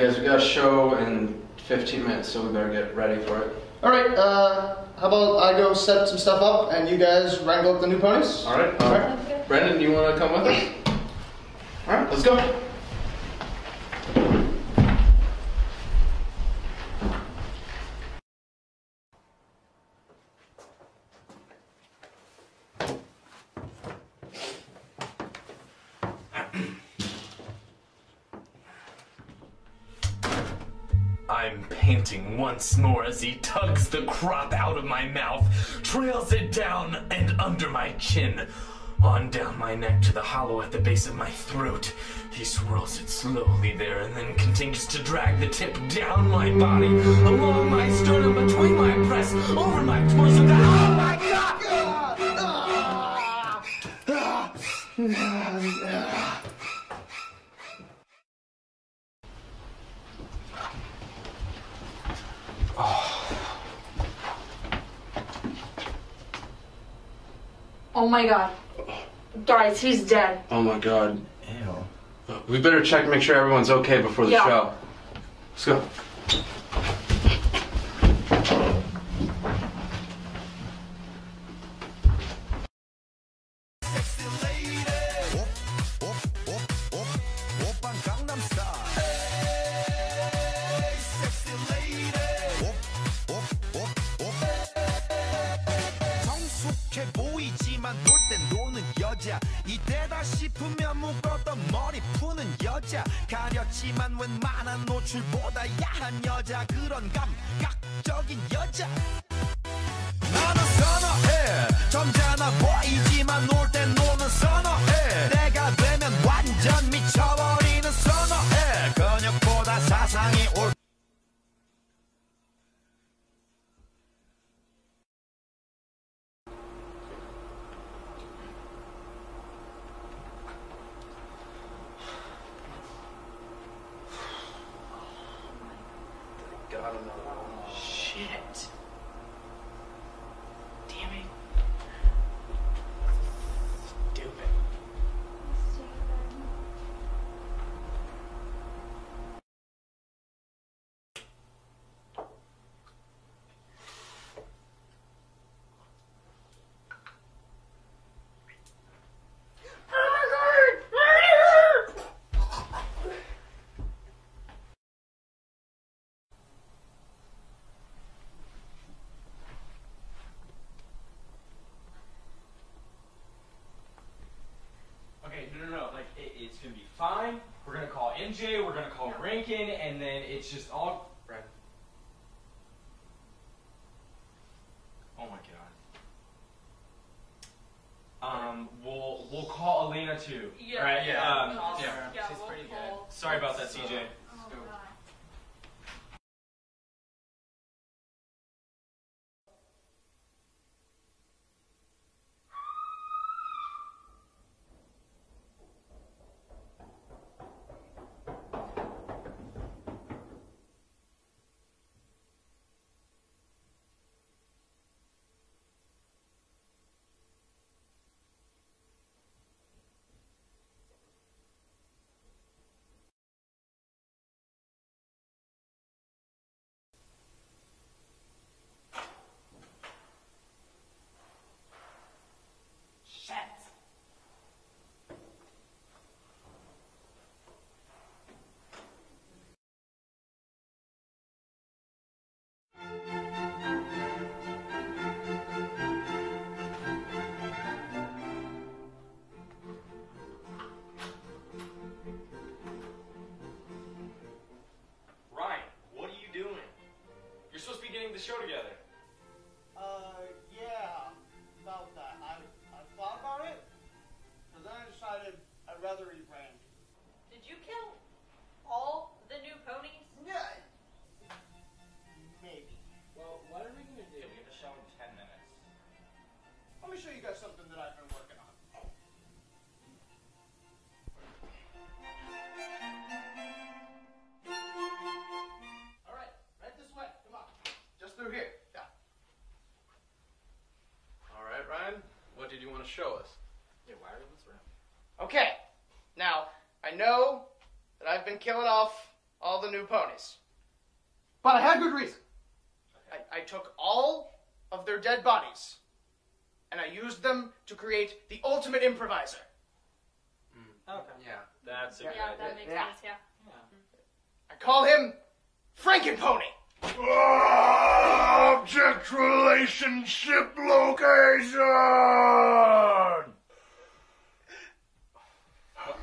guys, we got a show in 15 minutes, so we better get ready for it. All right, how about I go set some stuff up and you guys wrangle up the new ponies? All right. Brendan, do you want to come with us? All right, let's go. I'm panting once more as he tugs the crop out of my mouth, trails it down and under my chin, on down my neck to the hollow at the base of my throat. He swirls it slowly there and then continues to drag the tip down my body, along my sternum, between my breasts, over my torso. Oh my God! Oh my God. Guys, he's dead. Oh my God. Ew. We better check, make sure everyone's okay before the show. Let's go. 보이지만 놀 땐 노는 여자 이때다 싶으면 묶었던 머리 푸는 여자 가렸지만 웬만한 노출보다 야한 여자 그런 감각적인 여자 나는 선어해 점잖아 보이지만 놀 땐 노는 선어해 내가 되면 완전 미쳐버리는 선어해 근육보다 사상이 올 Shit. Damn it. Stupid. Okay, no. Like, it's gonna be fine. We're gonna call NJ, we're gonna call Rankin, and then it's just all... Right. Oh my God. We'll call Elena too. Yeah. Right? Yeah. She's pretty good. Sorry about that, CJ. The show together. Yeah, about that. I thought about it, but then I decided I'd rather eat Randy. Did you kill all the new ponies? Yeah. Maybe. Well, what are we gonna do? We have a show in 10 minutes. Let me show you guys something that I've been working on. All right, right this way. Come on. Just through here. Yeah. All right, Ryan. What did you want to show us? Yeah, why are we in this room? Okay. Now, I know that I've been killing off all the new ponies. But I had good reason. I took all of their dead bodies, and I used them to create the ultimate improviser. Okay. Yeah, that's a good Yeah, idea. that makes Yeah. sense, yeah. I call him Frankenpony. Object relationship location.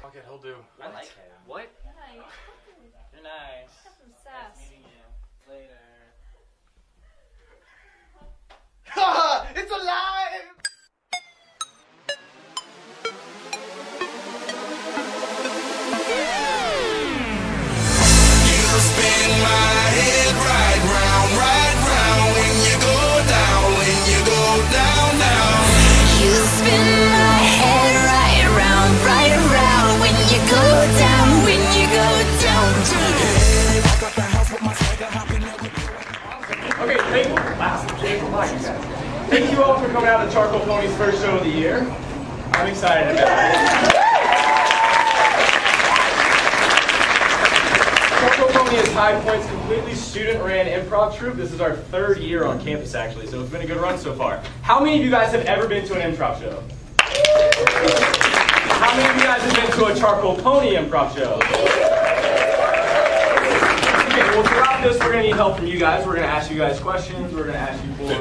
Okay, he'll do. I like him. What? Nice. You're nice. Have some sass. Meeting you later. Ha! It's alive! You spin my head right round when you go down, down. You spin my head right around when you go down, down. Okay, thank you all for coming out to Charcoal Pony's first show of the year. I'm excited about it. Charcoal Pony is High Point's completely student-ran improv troupe. This is our 3rd year on campus, actually, so it's been a good run so far. How many of you guys have ever been to an improv show? How many of you guys have been to a Charcoal Pony improv show? Okay, well, throughout this, we're going to need help from you guys. We're going to ask you guys questions. We're going to ask you for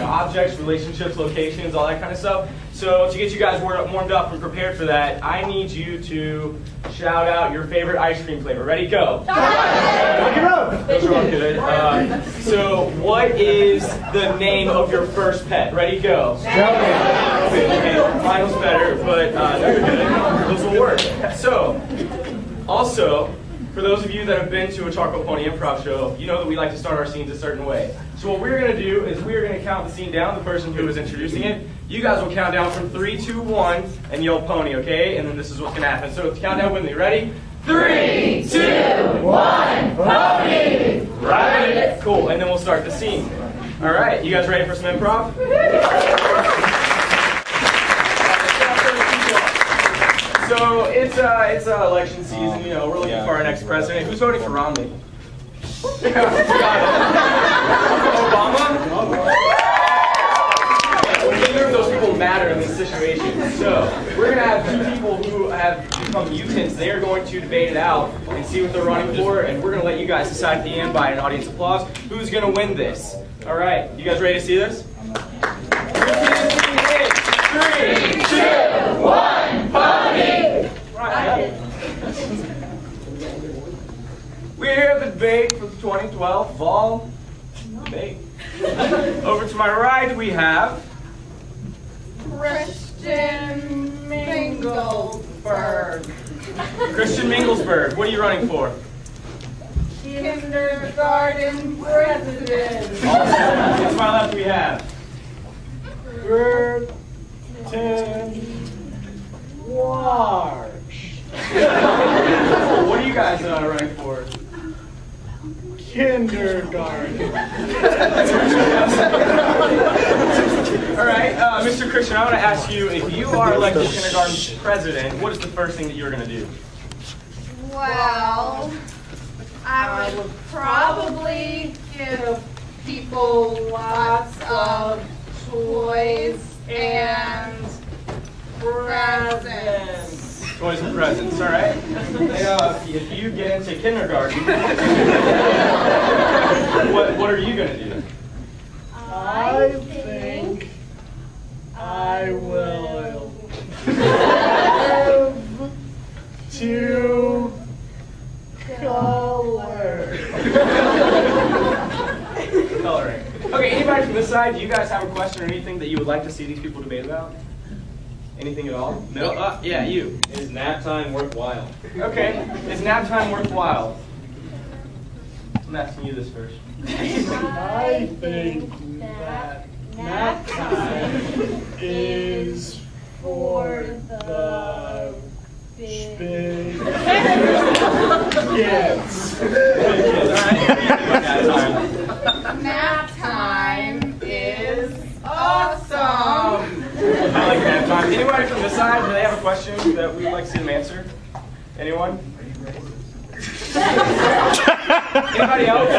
objects, relationships, locations, all that kind of stuff. So to get you guys warmed up and prepared for that, I need you to shout out your favorite ice cream flavor. Ready? Go. Those are all good. So what is the name of your first pet? Ready? Go. Okay, mine was better, but they're good. Those will work. So, also, for those of you that have been to a Charcoal Pony improv show, you know that we like to start our scenes a certain way. So what we're going to do is we're going to count the scene down, the person who is introducing it. You guys will count down from 3, 2, 1, and yell pony, okay? And then this is what's going to happen. So count down with me. Ready? 3, 2, 1, pony! Right? Cool, and then we'll start the scene. All right, you guys ready for some improv? So it's election season, you know, we're looking for our next president. Who's voting for Romney? Obama? Neither of those people matter in this situation. So we're going to have 2 people who have become mutants. They are going to debate it out and see what they're running for, and we're going to let you guys decide at the end by an audience applause who's going to win this. All right, you guys ready to see this? 3, 2, 1, pony! Right. We're here at the debate for the 2012 fall debate. Over to my right, we have Christian Minglesberg. Christian Minglesberg. What are you running for? Kindergarten president. Awesome. To my left, we have Burton Large. What are you guys running for? Kindergarten. All right, Mr. Christian, I want to ask you, if you are elected kindergarten president, what is the first thing that you're going to do? Well, I would probably give people lots of toys and presents. Toys and presents, all right? And, if you get into kindergarten, what are you going to do? I think I will to color. Coloring. Okay, anybody from this side, do you guys have a question or anything that you would like to see these people debate about? Anything at all? No? Yeah, you. Is nap time worthwhile? Okay, is nap time worthwhile? I'm asking you this first. I think that nap time is for the big kids. Nap time is awesome. I like nap time. Anybody from this side, do they have a question that we'd like to see them answer? Anyone? Anybody else?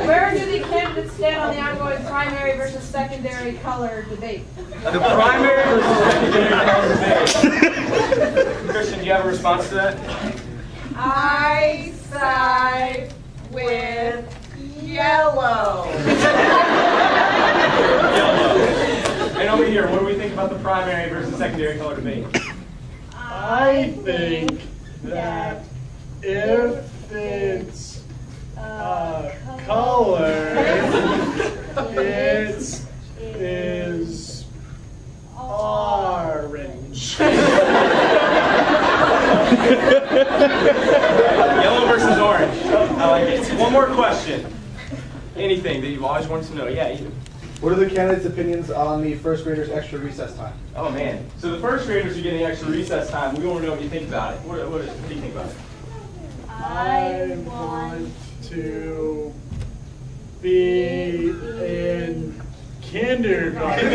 Where do the candidates stand on the ongoing primary versus secondary color debate? The primary versus secondary color debate. Christian, do you have a response to that? I side with yellow. Yellow. And over here, what do we think about the primary versus secondary color debate? I think that if it's color, it is orange. Yellow versus orange. I like it. One more question. Anything that you've always wanted to know? Yeah, you. What are the candidates' opinions on the first graders' extra recess time? Oh man. So the first graders are getting extra recess time. We want to know what you think about it. What do you think about it? I want to be in kindergarten.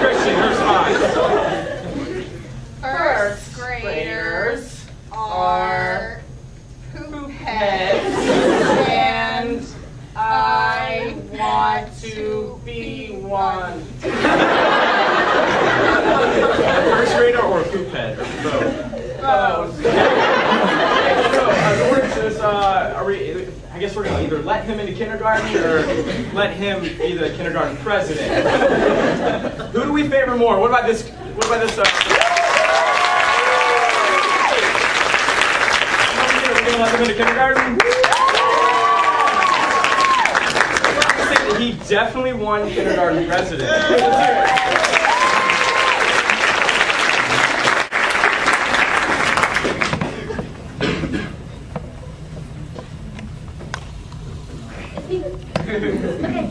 Christian, your response. First graders are poop heads, and I want to be one. First grader or poop head? Or both? Both. So, according to this, I guess we're going to either let him into kindergarten or let him be the kindergarten president. Who do we favor more? What about this? What about this? We're going to let him into kindergarten? He definitely won kindergarten president. Let's hear it. Okay,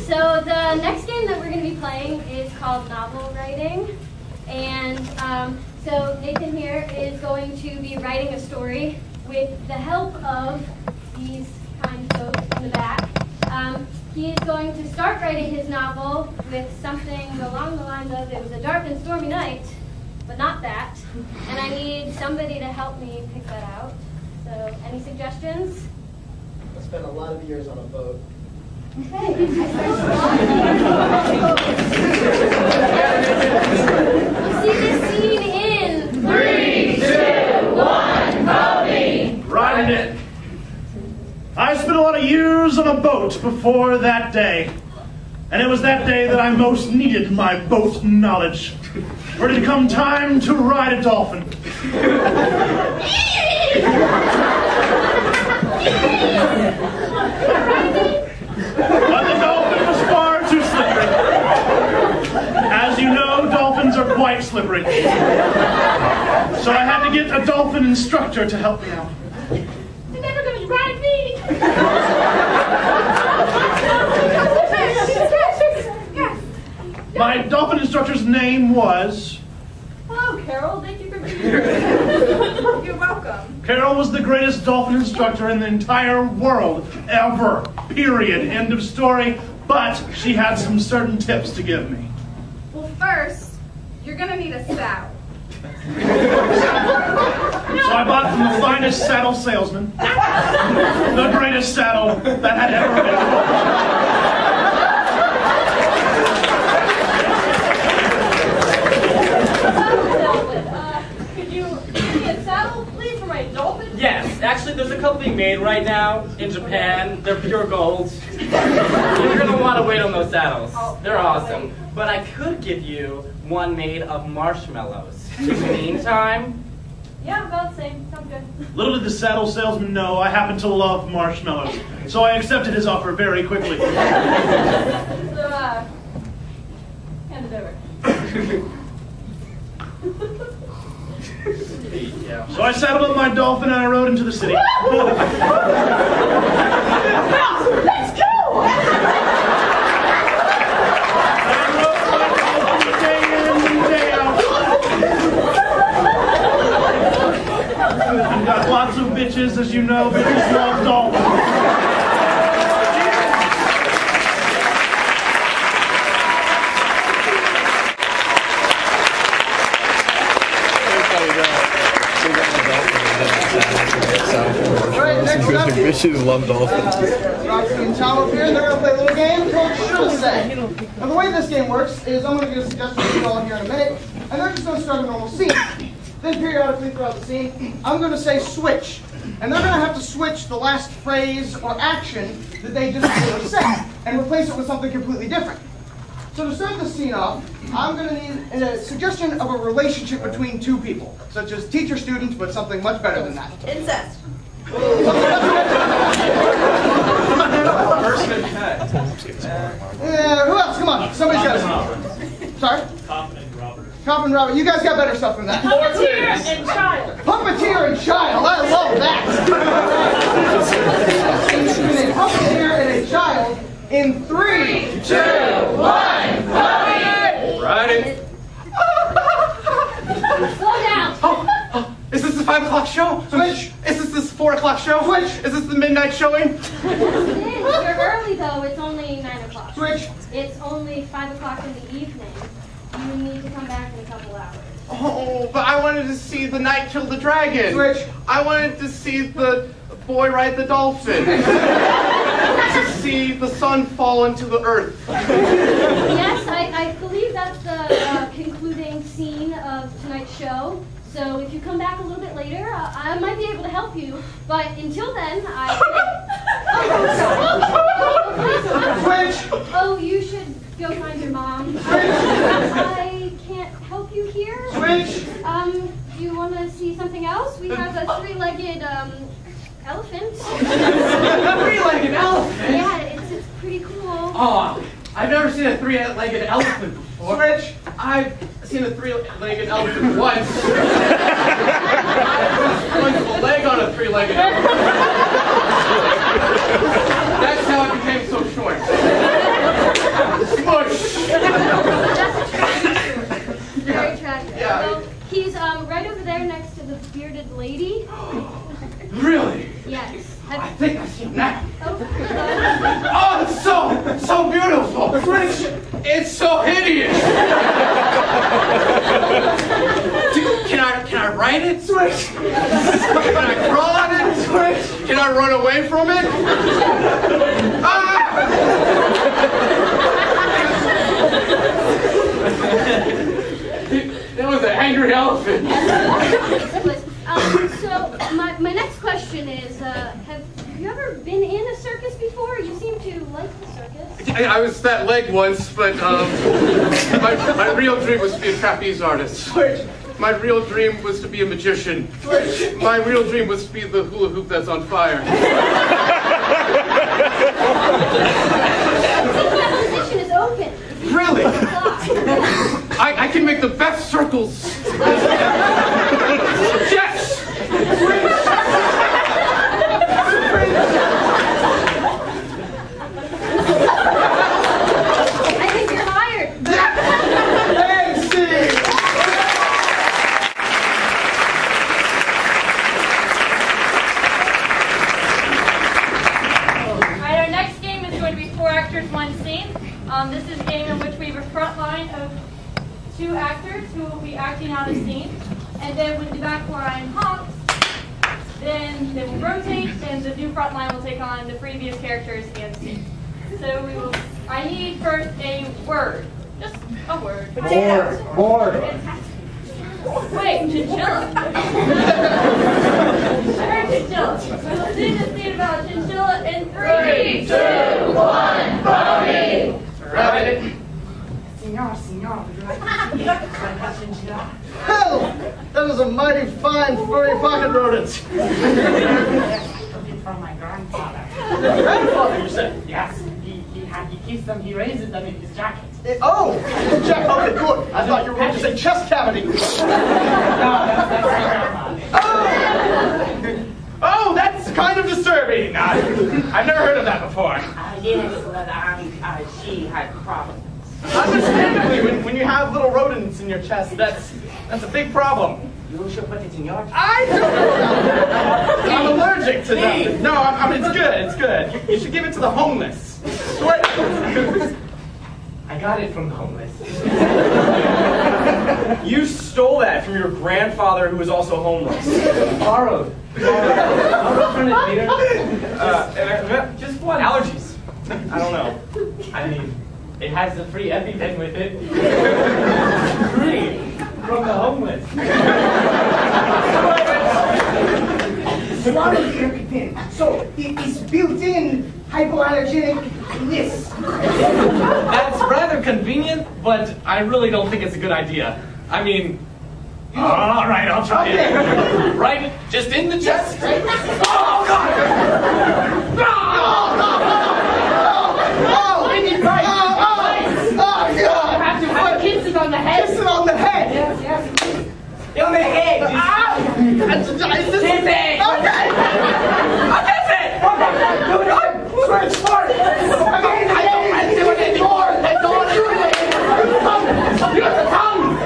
so the next game that we're going to be playing is called Novel Writing. And so Nathan here is going to be writing a story with the help of these kind folks in the back. He is going to start writing his novel with something along the lines of, it was a dark and stormy night, but not that. And I need somebody to help me pick that out. So any suggestions? I spent a lot of years on a boat. Okay. You see this scene in 3, 2, 1, Cody! Riding it. I spent a lot of years on a boat before that day. And it was that day that I most needed my boat knowledge. For it had come time to ride a dolphin. But the dolphin was far too slippery. As you know, dolphins are quite slippery. So I had to get a dolphin instructor to help me out. You're never going to ride me! My dolphin instructor's name was... Hello, Carol. Thank you for being here. You're welcome. Carol was the greatest dolphin instructor in the entire world, ever. Period. End of story. But she had some certain tips to give me. Well, first, you're gonna need a saddle. So I bought from the finest saddle salesman, the greatest saddle that had ever been Could you give me a saddle, please, for my dolphin? Yes, actually there's a couple being made right now in Japan. They're pure gold. You're going to want to wait on those saddles. They're awesome. But I could give you one made of marshmallows. In the meantime... Yeah, about the same. Sounds good. Little did the saddle salesman know I happen to love marshmallows, so I accepted his offer very quickly. So, hand it over. So I saddled up my dolphin and I rode into the city. Let's go! Day in and day out. I've got lots of bitches, as you know. Bitches love dolphins. Alright, next up. Bitches love dolphins. Roxy and Tom up here, and they're going to play a little game called Shoulda Say. Now, the way this game works is I'm going to give a suggestion to you all here in a minute, and they're just going to start a normal scene. Then periodically throughout the scene, I'm going to say switch. And they're going to have to switch the last phrase or action that they just said and replace it with something completely different. So to start the scene off, I'm going to need a suggestion of a relationship between two people, such as teacher-student, but something much better than that. Incest. Person and pet. Who else? Come on. Somebody's got it. Sorry? Coffin and Robert. Coffin and Robert. You guys got better stuff than that. Puppeteer and child. Puppeteer and child. I love that. Puppeteer and a child in 3, 2, 1, puppy! Right. Slow down. Oh, is this the 5 o'clock show? Switch. Is this the 4 o'clock show? Switch. Is this the midnight showing? It is. You're early though. It's only 9 o'clock. Switch. It's only 5 o'clock in the evening. You need to come back in a couple hours. Oh, but I wanted to see the knight kill the dragon. Switch. I wanted to see the boy ride the dolphin. To see the sun fall into the earth. Yes, I believe that's the concluding scene of tonight's show. So if you come back a little bit later, I might be able to help you. But until then, Switch! Oh, you should go find your mom. I can't help you here. Switch! Do you want to see something else? We have a 3-legged elephant. A 3-legged elephant? Yeah, it's pretty cool. Oh, I've never seen a 3-legged elephant before. Switch! I've seen a 3-legged elephant once. Once a leg on a 3-legged elephant. That's how it became so short. Smush! That's attractive. Very attractive. Yeah. So he's right over there next to the bearded lady. Really? Yes. I think I see him now. Oh, it's so beautiful. It's so hideous. Can I ride it? Switch. Can I crawl on it? Switch. Can I run away from it? It was an angry elephant. So my next question is, have you ever been in a circus before? You seem to like the circus. I was that leg once, but my real dream was to be a trapeze artist. My real dream was to be a magician. My real dream was to be the hula hoop that's on fire. The position is open. Really? I can make the best circles. Yes! I think you're hired. Alright, our next game is going to be 4 actors, 1 scene. This is a game in which we have a front line of 2 actors who will be acting out a scene. And then when the back line honks, then they will rotate and the new front line will take on the previous characters and scene. So I need first a word. Just a word. Board. Wait, chinchilla. I heard chinchilla. We'll see the scene about chinchilla in 3, 2, 1, Bobby! Rabbit. Senor, would you like to chinchilla? Hell, that is a mighty fine furry pocket rodent. From my grandfather. Your grandfather, you said? Yes, he keeps them, he raises them in his jacket. Oh, Jack, okay, good. I thought you were going to say chest cavity. No, that's my grandfather. Oh, that's kind of disturbing. I've never heard of that before. Yes, but she had problems. Understandably, when you have little rodents in your chest, that's a big problem. You should put it in your chest. I don't know. I'm allergic to them. No, I mean, it's good. You should give it to the homeless. I got it from the homeless. You stole that from your grandfather who was also homeless. Borrowed. I'll return it later. Just what? Allergies. I don't know. I mean, it has the free EpiPen with it. Free from the homeless. Swallow the EpiPen. So it's built-in hypoallergenic-ness. That's rather convenient, but I really don't think it's a good idea. I mean, all right, I'll try it. Right? Just in the chest. Oh, God! No! God! You have to put kisses on the head. Kiss it on the head. Yes, yes. On the head. Kiss it. Okay. Okay. Smart. I don't do it anymore. I don't do it anymore. Use the tongue.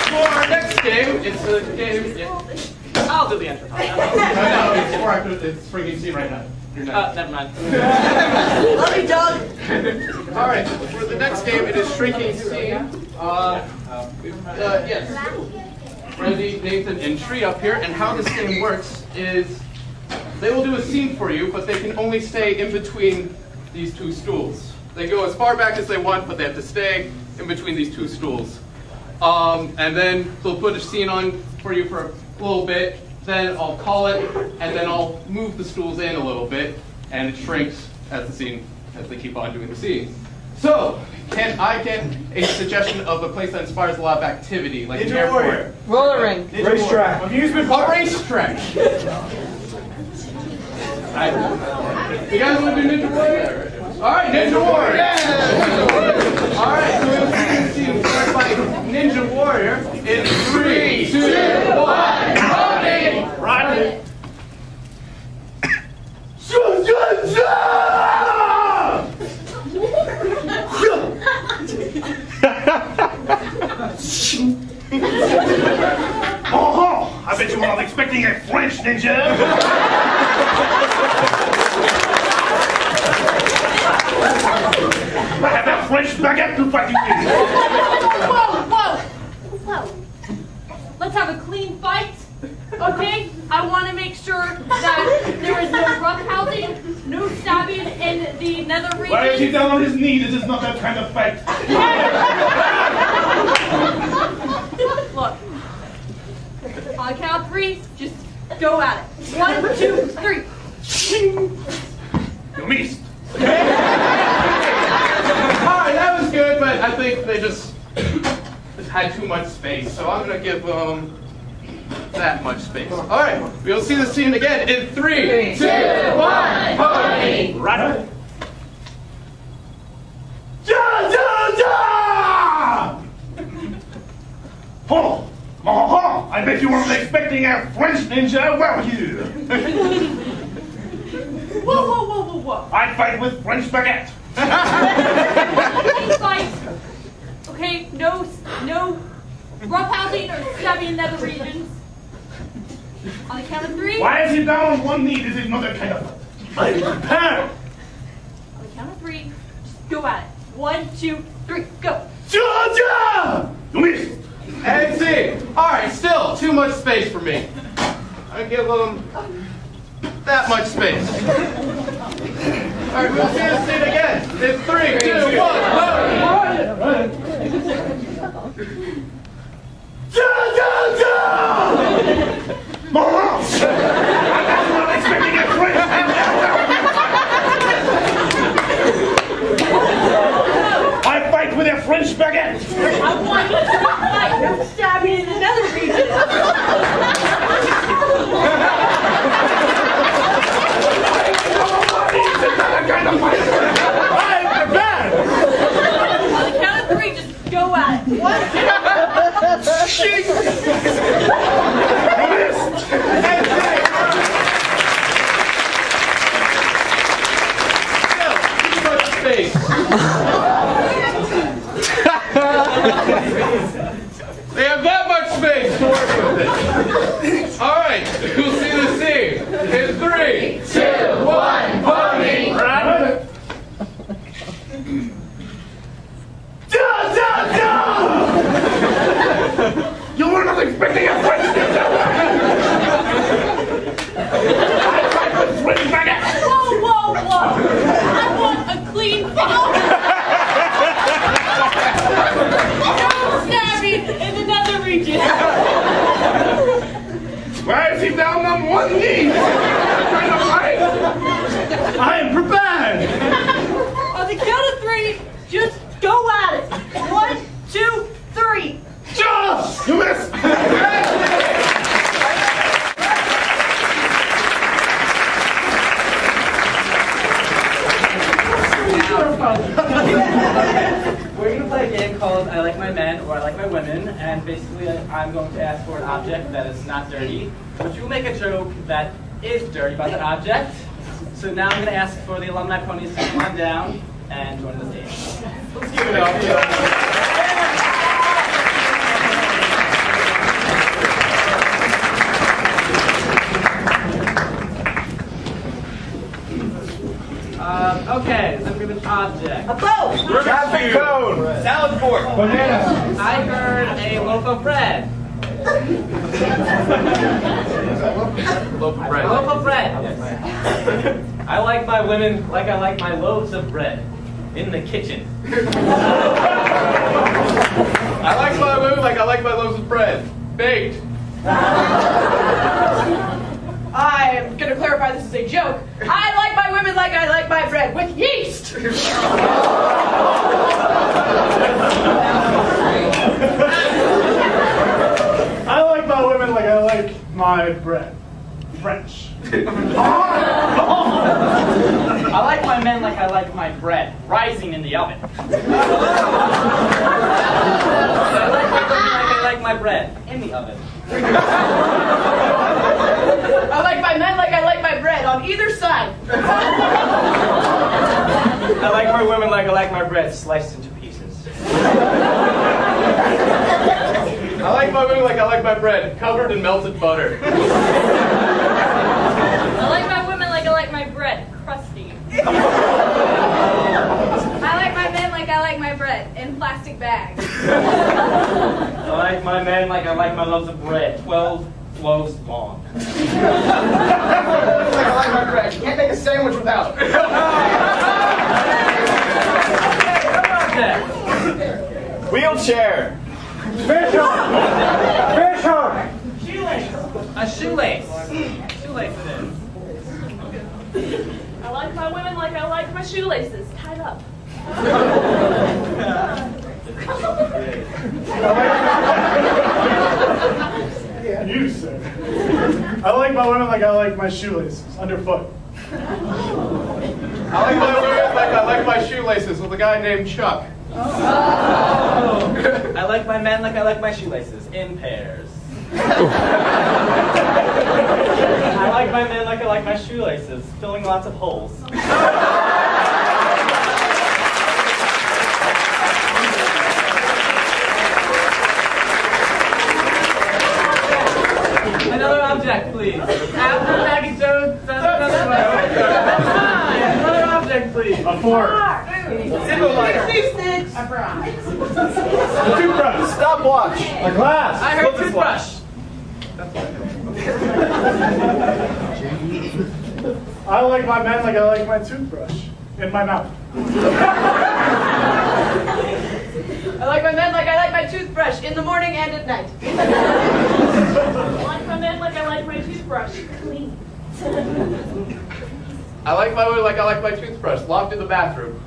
For our next game, it's a game. I'll do the intro. No, it's freaking scene right now. Never mind. Love you, Doug. All right, for the next game, it is Shrinking Scene. Yes. Randy, Nathan, and Tree up here, and how this game works is they will do a scene for you, but they can only stay in between these two stools. They go as far back as they want, but they have to stay in between these two stools. And then they'll put a scene on for you for a little bit, then I'll call it, and then I'll move the stools in a little bit, and it shrinks as the scene, as they keep on doing the scene. So, can I get a suggestion of a place that inspires a lot of activity, like an Ninja airport? Warrior. Roller rink. Racetrack. Amusement A park. racetrack. You guys want to do Ninja Warrior? All right, Ninja Warrior. Yeah. All right, so we'll see start by Ninja Warrior in 3, 2, 1. Ride it. Oh, I bet you were not expecting a French ninja. I have a French baguette to fight you with. Whoa! Let's have a clean fight, okay? I want to make sure that there is no roughhousing, no stabbing in the nether region. Why is he down on his knee? This is not that kind of fight. Look, on the count of 3, just go at it. 1, 2, 3. You missed. Alright, that was good, but I think they just had too much space, so I'm going to give them that much space. Alright, we'll see the scene again in 3, 2, 1, party! Right up. Ja, ja, ja! Oh, oh, I bet you weren't expecting a French ninja, were you? Whoa. I fight with French baguette. Clean fight. Okay, no roughhousing or stabbing in nether regions. On the count of 3. Why is he down on one knee? This is not that kind of fight. I'm prepared. On the count of 3, just go at it. 1, 2, 3, go. Georgia! You missed. And see. Alright, still too much space for me. I give them that much space. Alright, we'll see the scene again. In 3, 2, 1, go! I'm not expecting a French I fight with a French baguette. I want you to fight stabbing in the nether region. I'm bad. On the count of 3, just go at it. 1, 2. They have that much space to work with it. You were not expecting a French ninja! Whoa, whoa, whoa! I want a clean phone! Don't stab me in the nether region! Why is he down on one knee? Trying to fight? I am prepared! On the count of 3, just go at it! 1, 2, 3! Josh! You missed! We're going to play a game called I Like My Men or I Like My Women, and basically I'm going to ask for an object that is not dirty, but you will make a joke that is dirty about that object. So now I'm going to ask for the alumni ponies to come on down and join the stage. Let's give it up. Okay, let's give an object. A boat! Traffic cone! Salad fork! Banana! I heard a loaf of bread. Loaf of bread. A loaf of bread. I like my women like I like my loaves of bread. In the kitchen. I like my women like I like my loaves of bread. Baked. I'm gonna clarify this is a joke. I like my women like I like my bread, with yeast! I like my women like I like my bread. French. I like my men like I like my bread. Rising in the oven. I like my women like I like my bread. In the oven. I like my men like I like my bread, on either side. I like my women like I like my bread. Sliced into pieces. I like my women like I like my bread. Covered in melted butter. I like my women like I like my bread, crusty. I like my men like I like my bread, in plastic bags. I like my men like I like my loaves of bread. 12 loaves long. Like I like my bread. You can't make a sandwich without it. Wheelchair! A shoelace. Shoelace it is. I like my women like I like my shoelaces, tied up. You, sir. I like my women like I like my shoelaces, underfoot. I like my women like I like my shoelaces with a guy named Chuck. I like my men like I like my shoelaces. In pairs. I like my men like I like my shoelaces. Filling lots of holes. Another object, please. After Maggie Jones does another one. Another object, please. A fork. A bra. A toothbrush. Stopwatch! A glass. I heard toothbrush. I like my men like I like my toothbrush. In my mouth. I like my men like I like my toothbrush, in the morning and at night. I like my men like I like my toothbrush, clean. I like my women like I like my toothbrush. Locked in the bathroom.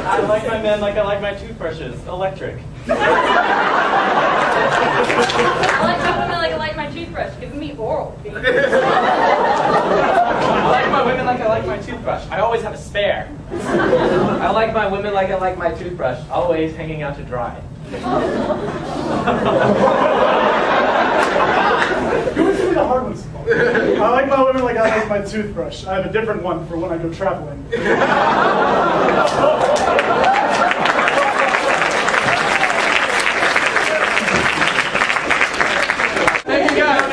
I like my men like I like my toothbrushes. Electric. I like my women like I like my toothbrush, giving me oral. I like my women like I like my toothbrush. I always have a spare. I like my women like I like my toothbrush. Always hanging out to dry. You would the hard ones. I like my women like I like my toothbrush. I have a different one for when I go traveling. Thank you guys.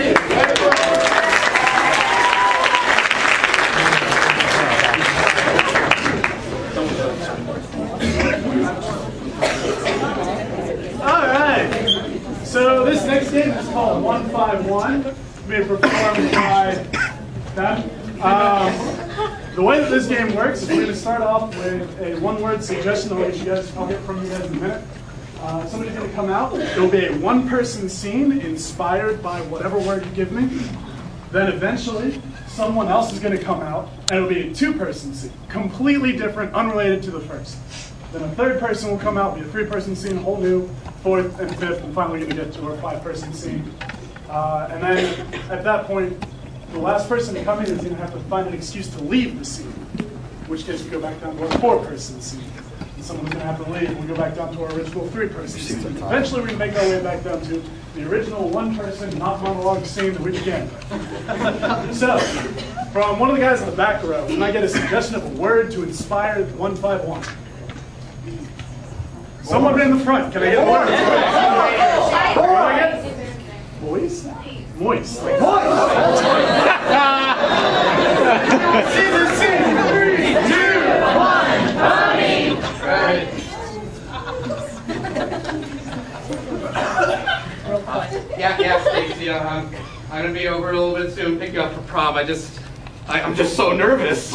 1x1 to be performed by them. The way that this game works is we're going to start off with a one-word suggestion. I'll get from you guys in a minute. Somebody's going to come out. It'll be a one-person scene inspired by whatever word you give me. Then eventually, someone else is going to come out, and it'll be a two-person scene, completely different, unrelated to the first. Then a third person will come out, be a three-person scene, a whole new fourth and fifth, and finally going to get to our five-person scene. And then at that point, the last person to come in is going to have to find an excuse to leave the scene, in which case we go back down to our four-person scene. And someone's going to have to leave, and we go back down to our original three-person scene. Eventually, we're going to make our way back down to the original one-person, not monologue scene that we began with. So, from one of the guys in the back row, can I get a suggestion of a word to inspire 151? Someone in the front, can I get a word? What do I get? Moist? Moist. Season 3, 2, 1, honey! Yeah, Stacy, I'm gonna be over a little bit soon, pick you up for prom. I'm just so nervous.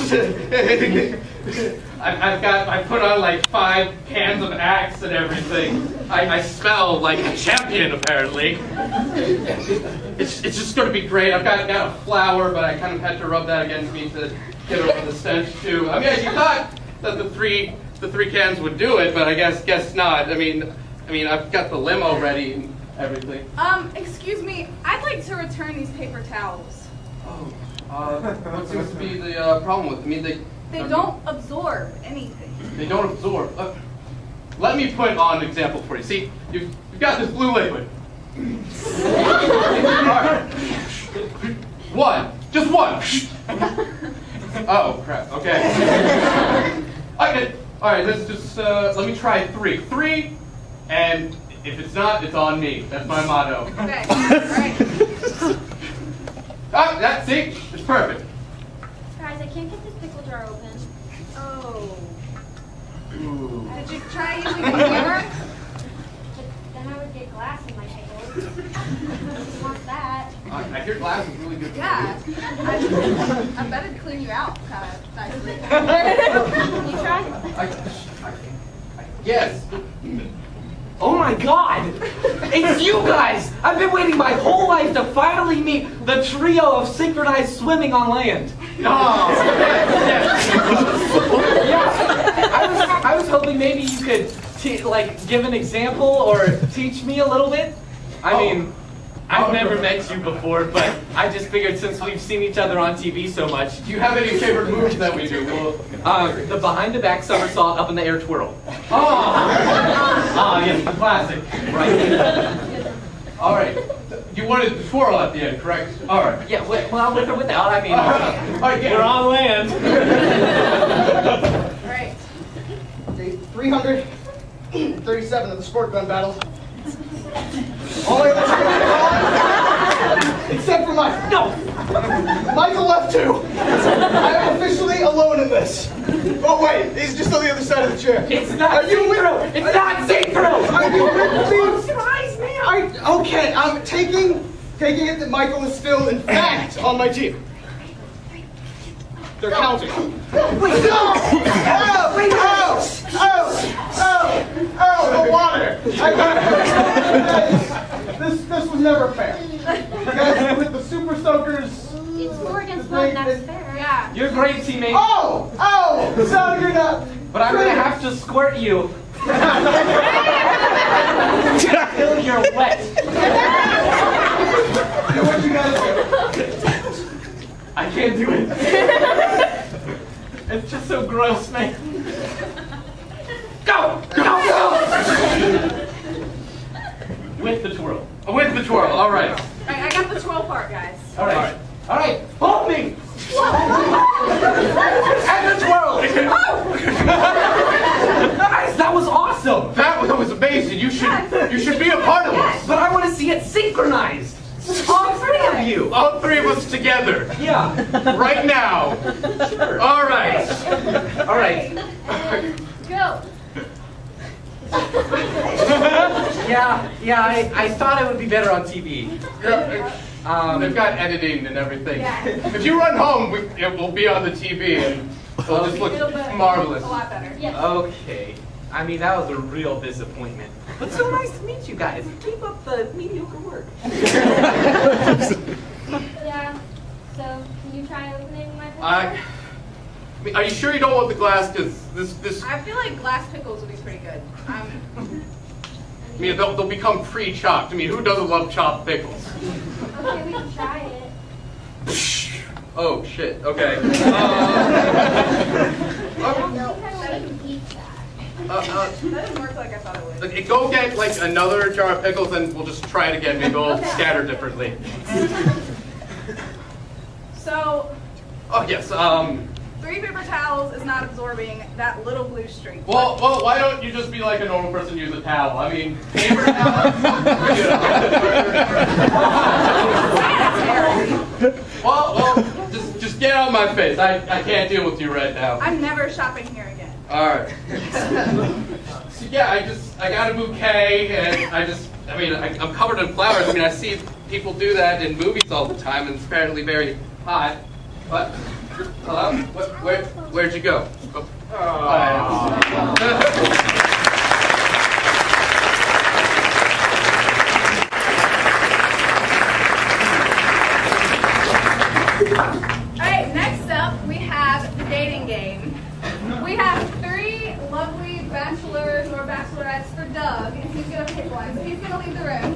I put on like 5 cans of Axe and everything. I smell like a champion, apparently. It's just gonna be great. I've got a flower, but I kind of had to rub that against me to get over the stench too. I mean, you thought that the three cans would do it, but I guess not. I mean, I've got the limo ready and everything. Excuse me, I'd like to return these paper towels. Oh, what seems to be the problem with them? I mean, They don't absorb anything. They don't absorb. Let me put on an example for you. See, you've got this blue liquid. All right. Just one. Oh, crap. Okay. Okay. All right, let's just, let me try 3. 3, and if it's not, it's on me. That's my motto. Okay, all right. See? It's perfect. Guys, I can't get this pickle jar open. Oh. Ooh. Did you try using a hammer? Then I would get glass in my pickles. I don't want that. I hear glass is really good for Yeah. I bet it'd clean you out nicely. Can you try? Yes. Oh my God! It's you guys! I've been waiting my whole life to finally meet the trio of synchronized swimming on land. Oh, Yeah, I was hoping maybe you could give an example or teach me a little bit. I mean, I've never met you before, but I just figured since we've seen each other on TV so much. Do you have any favorite moves that we do? The behind the back somersault, up in the air twirl. Oh, yes, the classic. Right. All right. You wanted the twirl at the end, correct? All right. Yeah, well, with or without, I mean, all right, we're on land. All right. Day 337 of the squirt gun battle. All I except for Michael. No! Michael left too. I am officially alone in this. Oh wait, he's just on the other side of the chair. It's not see-through! It's not see-through! Are you with me? Close your eyes, man! Okay, I'm taking it that Michael is still, in fact, on my team. They're counting. Wait, no! Oh! Wait, oh, the water! This was never fair. Guys, with the super soakers. It's 4 against 1, that's fair. Yeah. You're a great teammate. Oh! So you're not. But I'm gonna have to squirt you. Until you're wet. What you gotta do? I can't do it. It's just so gross, man. Go! With the twirl. With the twirl, all right. All right, I got the 12 part, guys. All right. Hold me! And the twirl! Guys, that was awesome! That was amazing. You should be a part of this. But I want to see it synchronized. All 3 of you. All 3 of us together. Yeah. Right now. Sure. All right. All right. And go. Yeah, I thought it would be better on TV. They've got editing and everything. Yeah. If you run home, it will be on the TV and it'll just look marvelous. A lot better. Yes. Okay. I mean, that was a real disappointment. But so nice to meet you guys. Keep up the mediocre work. Yeah. So, can you try opening my pickle? I mean, are you sure you don't want the glass? Because this. I feel like glass pickles would be pretty good. I mean, they'll become pre-chopped. I mean, who doesn't love chopped pickles? Okay, we can try it. Oh shit. Okay. I don't think I can eat that. That didn't work like I thought it would. Go get like another jar of pickles, and we'll just try it again. Maybe we'll scatter differently. So. Oh yes. 3 paper towels is not absorbing that little blue streak. Well, why don't you just be like a normal person, use a towel? I mean, paper towels. well, just get out of my face. I can't deal with you right now. I'm never shopping here again. All right. So yeah, I got a bouquet, and I'm covered in flowers. I mean, I see people do that in movies all the time, and it's apparently very hot. But hello, where'd you go? Alright, next up we have the dating game. We have 3 lovely bachelors or bachelorettes for Doug, and he's going to pick one. So he's going to leave the room.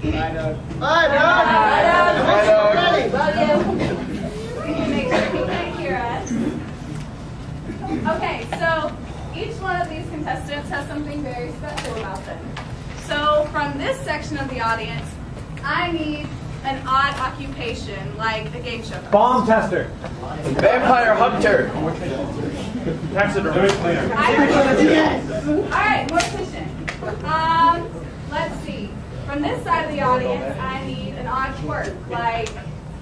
Bye, Doug. Bye, Doug. Bye, Doug. Ready. Love you. Make sure he can't hear us. Okay, so each one of these contestants has something very special about them. So from this section of the audience, I need an odd occupation, like a game show. Bomb tester. Vampire hunter. Taxidermist cleaner. Alright, mortician. Let's see. From this side of the audience, I need an odd quirk, like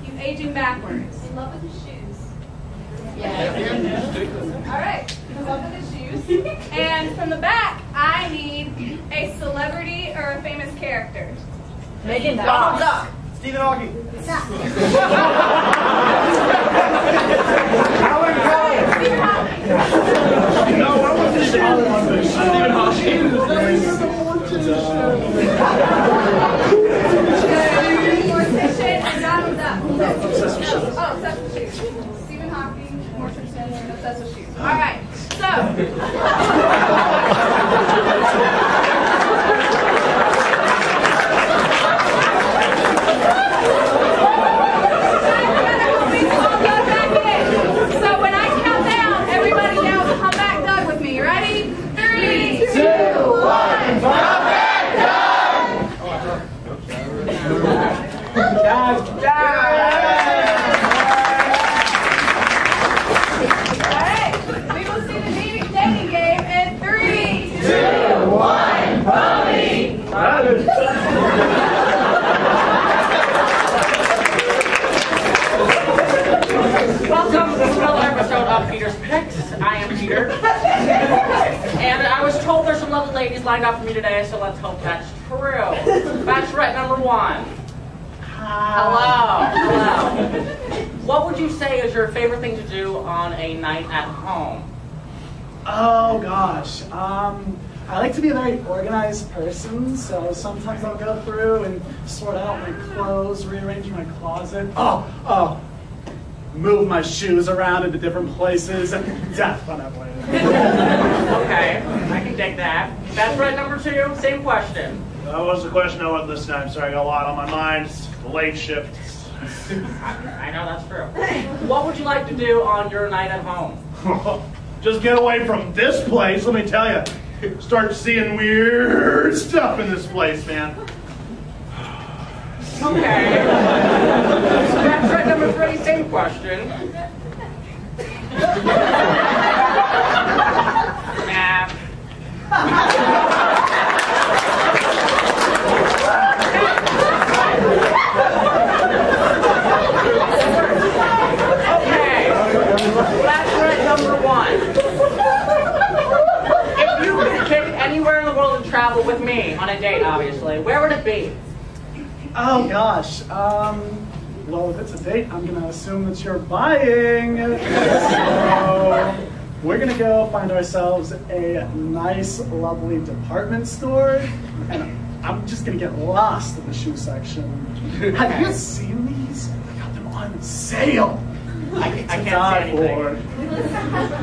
he's aging backwards. In love with his shoes. Alright, in love with his shoes. And from the back, I need a celebrity or a famous character. Megan Fox. Stephen Hawking. Alan Cohen. Stephen Hawking. No, I want to say Stephen Hawking. Mortician and Donald Duck. Obsessed with shoes. Oh, obsessed with shoes. Stephen Hawking, mortician, and obsessed with shoes. All right, so. So when I count down, everybody yells, "Come back, Doug!" with me. Ready? 3, 2, 1. Come back, Doug! Alright, we will see the dating game in 3, 2, 1, Bobby! Welcome to another episode of Peter's Picks. I am Peter. And I was told there's some lovely ladies lined up for me today, so let's hope that's true. Bachelorette number 1. Hello. What would you say is your favorite thing to do on a night at home? Oh gosh, I like to be a very organized person, so sometimes I'll go through and sort out my clothes, rearrange my closet. Move my shoes around into different places, and that's fun that way. Okay, I can dig that. Bachelorette number 2, same question. That was the question I wasn't this time. Sorry, I got a lot on my mind. It's the late shift. I know that's true. What would you like to do on your night at home? Just get away from this place, let me tell you. Start seeing weird stuff in this place, man. Okay. Bachelorette number 3, same question. Nah. Okay. Bachelorette number 1. If you could pick anywhere in the world and travel with me on a date, obviously, where would it be? Oh gosh. Well, if it's a date, I'm gonna assume that you're buying. So we're gonna go find ourselves a nice, lovely department store, and I'm just gonna get lost in the shoe section. Have you seen these? I got them on sale. I can't say anything.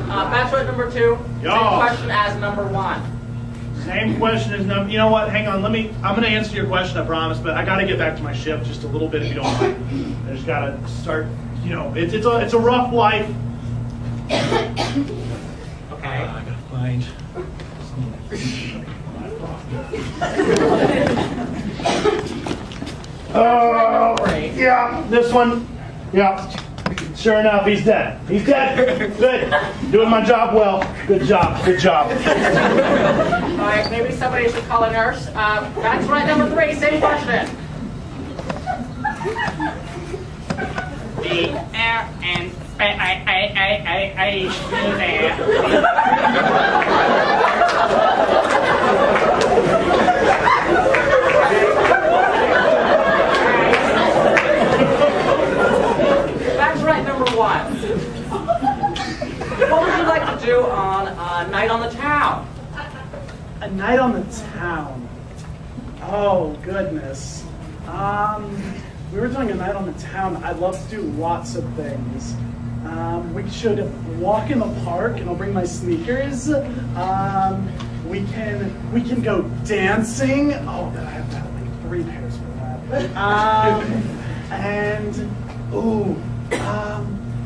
Bachelor number 2. Yo. Same question as number 1. Same question as number. You know what? Hang on. I'm gonna answer your question. I promise. But I gotta get back to my ship just a little bit, if you don't mind. I just gotta start. You know, it's a rough life. Okay. I gotta find. Oh, yeah, this one. Yeah. Sure enough, he's dead. He's dead. Good. Doing my job well. Good job. Good job. All right, maybe somebody should call a nurse. That's right, number 3, same question. The air and That's right, number 1. What would you like to do on a night on the town? A night on the town. Oh goodness. We were doing a night on the town. I'd love to do lots of things. We should walk in the park, and I'll bring my sneakers. We can go dancing. Oh, then I have to have like 3 pairs for that.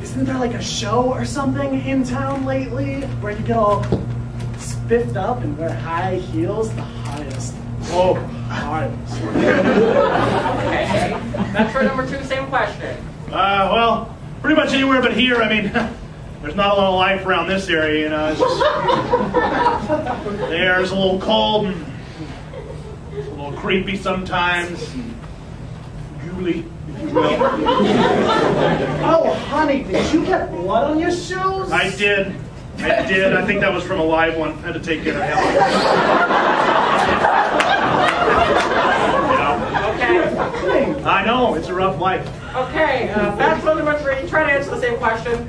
Isn't there like a show or something in town lately where you get all spiffed up and wear high heels? The highest. Oh, highest. Okay. That's for number 2, same question. Well, pretty much anywhere but here. I mean, there's not a lot of life around this area, you know. It's just, the air's a little cold and it's a little creepy sometimes. And ghouly, if you will. Oh, honey, did you get blood on your shoes? I did. I think that was from a live one. I had to take care of him. Okay. I know, it's a rough life. Okay, bachelor number 3, try to answer the same question.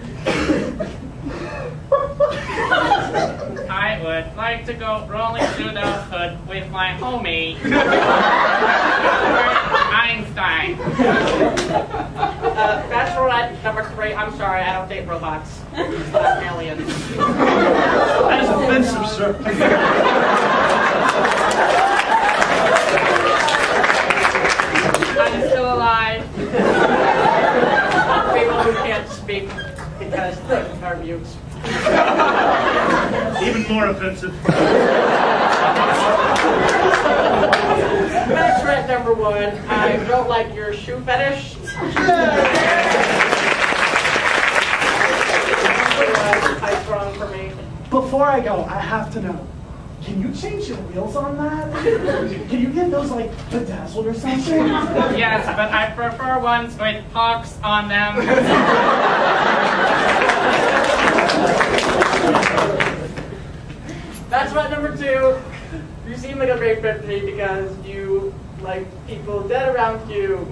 I would like to go rolling through the hood with my homie, Einstein. Bachelorette number 3, I'm sorry, I don't date robots. Aliens. That is offensive, sir. I'm still alive. People who can't speak because they're mutes. Even more offensive. Bachelorette number 1, I don't like your shoe fetish. High strong for me. Before I go, I have to know. Can you change the wheels on that? Can you get those like bedazzled or something? Yes, but I prefer ones with hawks on them. That's right, number 2. You seem like a great fit for me because you like people dead around you.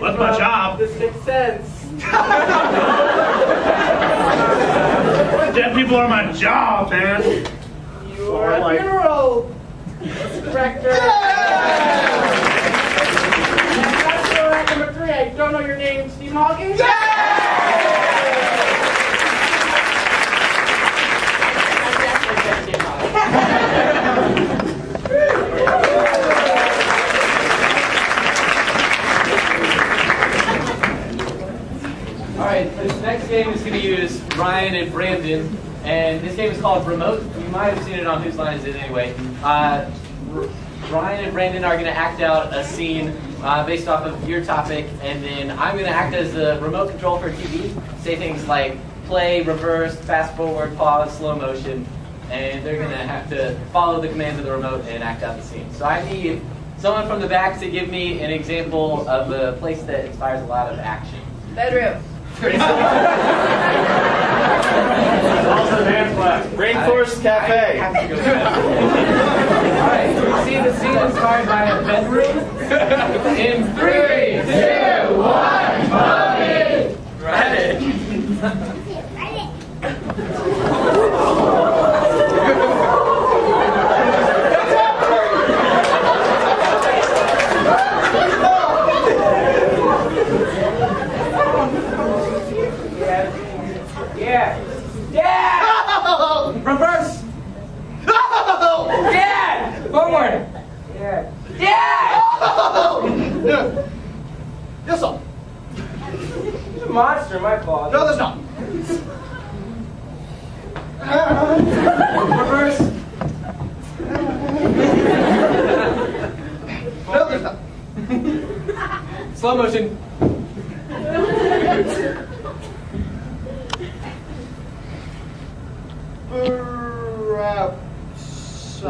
What's my job? The Sixth Sense. Dead people are my job, man. You are a funeral director. And bachelorette number 3, I don't know your name, Steve Hawkins. Alright, this next game is going to use Ryan and Brandon, and this game is called Remote. You might have seen it on Whose Line Is It Anyway. Ryan and Brandon are going to act out a scene based off of your topic, and then I'm going to act as the remote control for TV. Say things like play, reverse, fast forward, pause, slow motion, and they're going to have to follow the commands of the remote and act out the scene. So I need someone from the back to give me an example of a place that inspires a lot of action. Bedroom. Rainforest Cafe. I have to go to that. All right. Alright, so we see the scene inspired by a bedroom. In 3, 2, 1, mommy! Ready. Yeah. Yeah! Reverse! Yeah! Forward! Yeah. Yeah! Yes, sir. There's a monster in my closet. No, there's not. Reverse! No, there's not. Slow motion. Perhaps I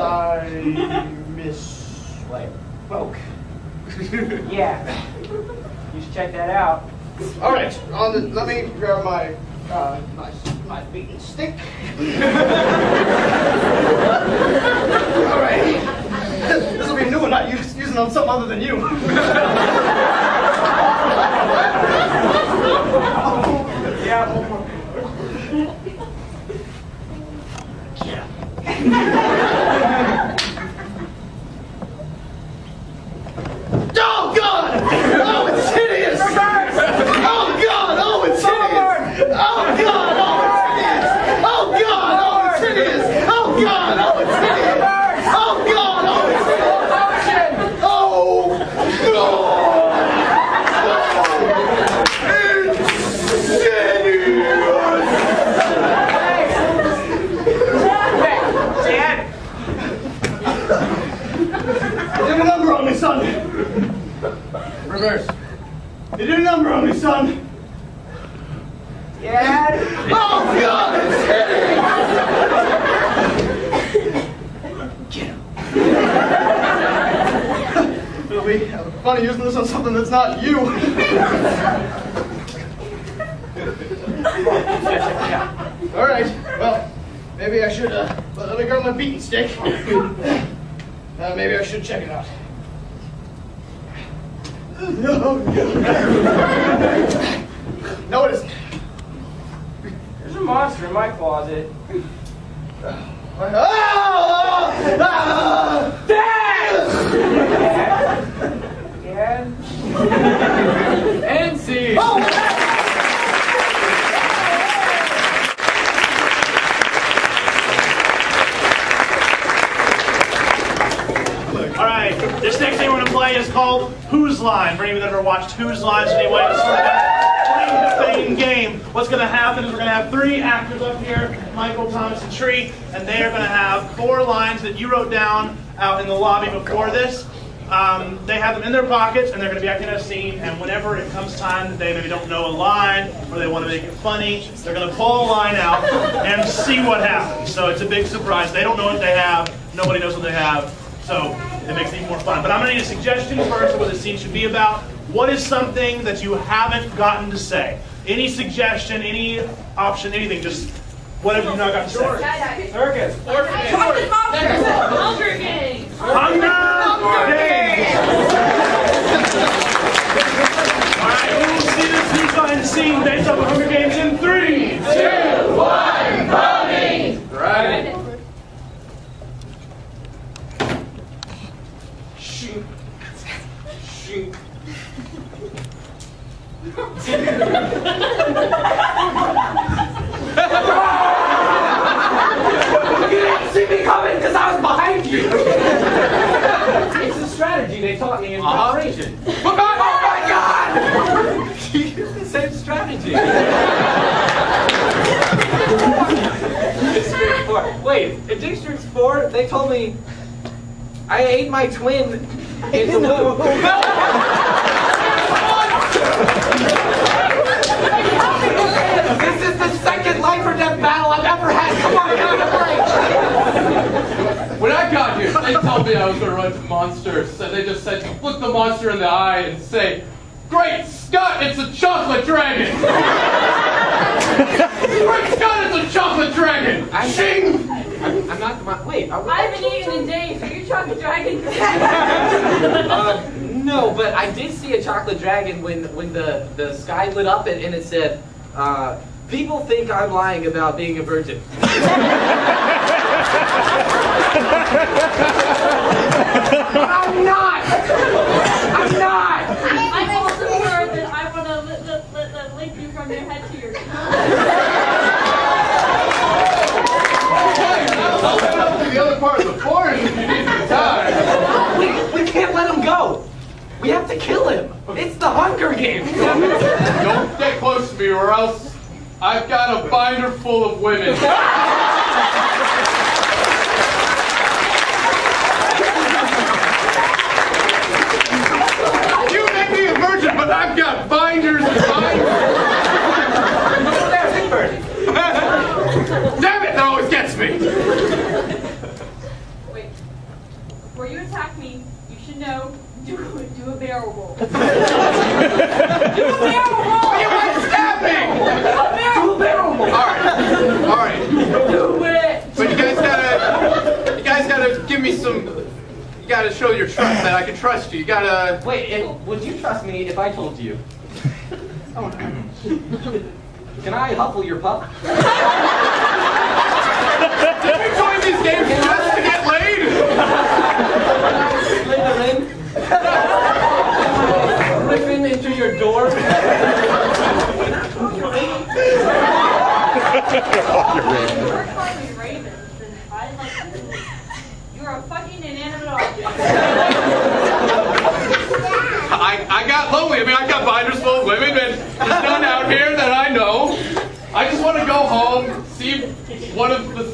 misspoke. Yeah. You should check that out. All right, let me grab my my beating stick. All right, this will be a new one, not using on something other than you. Yeah. Oh God! Oh, it's hideous! Oh God! Oh, it's hideous! Oh God! Oh, it's hideous! Oh God! Oh, it's hideous! Oh God! Oh, it's hideous! Oh God! Oh, it's hideous! Oh You did a number on me, son. Reverse. You did a number on me, son. Yeah. Oh God! It's hideous! It'll be funny using this on something that's not you. All right. Well, maybe I should. Let me grab my beating stick. Maybe I should check it out. No, it isn't. There's a monster in my closet. Yeah. And see. All right, this next game we're going to play is called Whose Line. For any of you that ever watched Whose Lines anyway, it's sort of a claim to fame game. What's going to happen is we're going to have 3 actors up here, Michael, Thomas, and Tree, and they are going to have 4 lines that you wrote down out in the lobby before this. They have them in their pockets, and they're going to be acting out a scene, and whenever it comes time that they maybe don't know a line, or they want to make it funny, they're going to pull a line out and see what happens. So it's a big surprise. They don't know what they have. Nobody knows what they have. So it makes it even more fun. But I'm going to need a suggestion first of what the scene should be about. What is something that you haven't gotten to say? Any suggestion, any option, anything, just whatever you've not got to say. Circus. Hunger Games. Hunger Games. All right, we will see this who's behind the scene based off of Hunger Games in 3, 2, 1, mommy. Right. Shink. You didn't see me coming because I was behind you. It's a strategy they taught me in preparation. Oh my God! It's the same strategy. It's District 4. Wait, in District 4, they told me I ate my twin in the womb. This is the second life or death battle I've ever had. Come on, give me a break. When I got here, they told me I was going to run to monsters, and they just said, look the monster in the eye and say, "Great Scott, it's a chocolate dragon!" Great Scott, it's a chocolate dragon! Shing! I'm not the wait. I haven't eaten in days. Are you chocolate dragon? No, but I did see a chocolate dragon when the sky lit up and it said, people think I'm lying about being a virgin. I'm not! I'm not! I'm also heard that I want to link you from your head to your toe. The other part of the forest if you need some time. We can't let him go. We have to kill him. It's the Hunger Games. Don't get close to me or else I've got a binder full of women. You may be a virgin, but I've got binders and binders. Damn it, that always gets me. Wait. Before you attack me, you should know, do a barrel roll. Do a barrel roll! You might stab me! Do a barrel roll! Alright. Do it! But you guys gotta give me some, you gotta show your trust, that I can trust you. You gotta... Wait, would you trust me if I told you? Oh, no. Can I huffle your pup? Did we join these games just to get laid? Slither in? Rip in into your door? You're a fucking inanimate object. I got lonely. I mean, I got binders full of women, and there's none out here that I know. I just want to go home, see one of the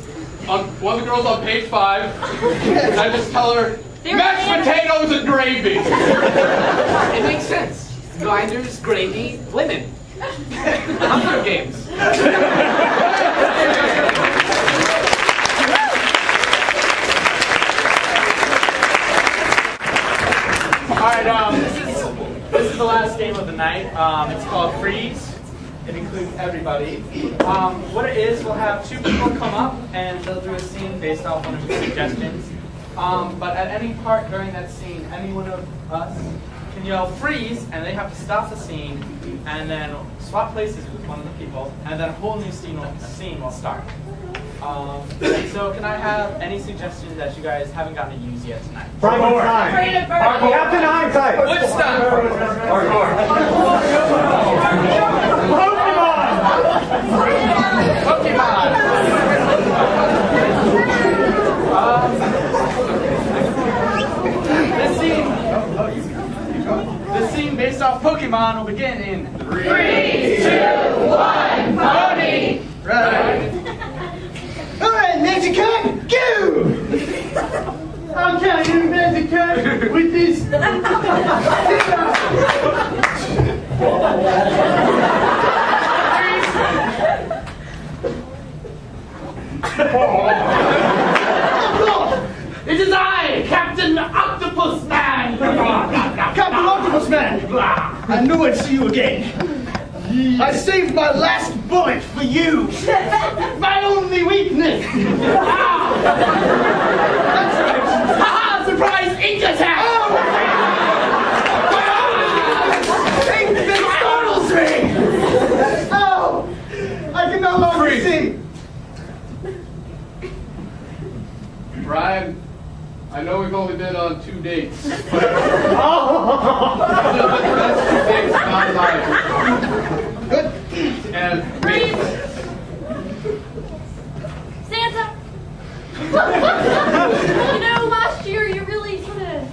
girls on page 5, and I just tell her, mashed potatoes and gravy. It makes sense. Grinders, gravy, women. Hunger Games. Alright, this is the last game of the night. It's called Freeze. It includes everybody. What it is, we'll have 2 people come up and they'll do a scene based off one of your suggestions. But at any part during that scene, any one of us can yell freeze, and they have to stop the scene and then swap places with one of the people, and then a whole new scene will start. So can I have any suggestions that you guys haven't gotten to use yet tonight? Parkour. Captain Hindsight. Woodstock. Pokemon. This scene based off Pokemon will begin in 3, 2, 1, pony! Right. Alright, Magic Card, go! How can I do Magic Card with this? It is I, Captain Octopus Man! Captain Octopus Man! I knew I'd see you again. I saved my last bullet for you. My only weakness. That's right. Ha! Surprise ink attack! That startles me. Oh, I can no longer see. Brian, I know we've only been on 2 dates. But that's 2 dates, not life. Good. And Santa! You know, last year you really sort of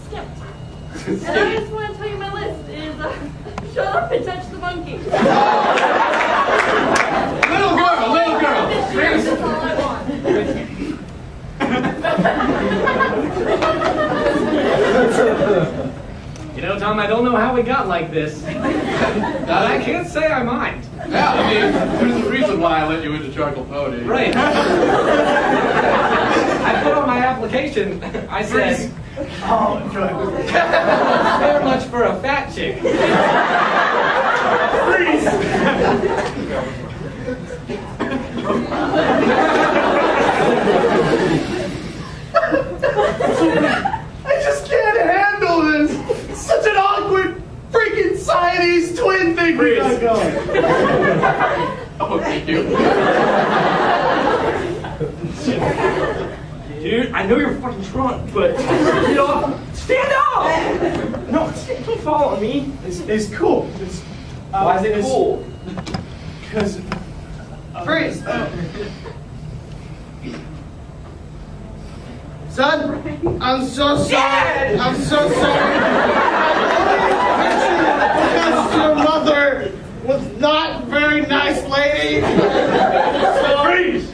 skipped. And I just want to tell you my list is shut up and touch the monkey. Little girl! That's all I want. You know, Tom, I don't know how we got like this, but I can't say I mind. Yeah, I mean, there's a reason why I let you into Charcoal Pony. Right. I put on my application, I said, Oh, good. very much for a fat chick. I just can't handle this. Siamese twin thing we got going. Oh, thank you. Dude, I know you're fucking drunk, but get off. Stand up! No, keep following me. It's cool. Why is it cool? Because. Freeze! Son, I'm so sorry. I'm so sorry. Because your mother was not a very nice lady. Freeze!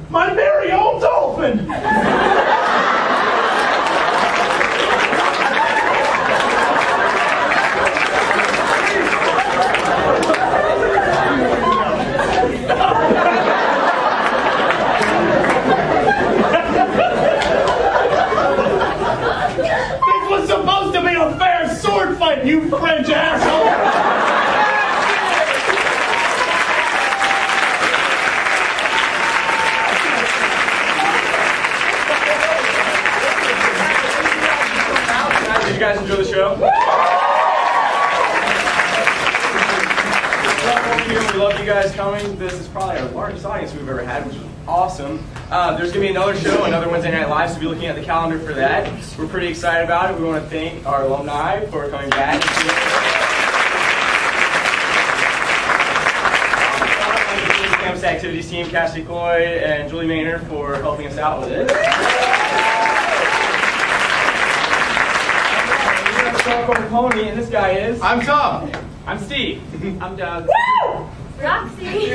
My merry old dolphin! This was supposed to be a fair sword fight, you French asshole! Did you guys enjoy the show? We love you guys coming. This is probably our largest audience we've ever had, which is awesome. There's going to be another show, another Wednesday Night Live, so be looking at the calendar for that. We're pretty excited about it. We want to thank our alumni for coming back. Campus Activities Team, Cassie Cloyd and Julie Maynard for helping us out with it. Pony, and this guy is... I'm Tom. I'm Steve. I'm Doug. Woo! Roxy.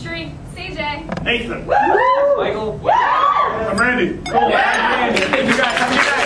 Tree. CJ. Nathan. Michael. I'm Randy. Cool. Thank you guys. Have a good night.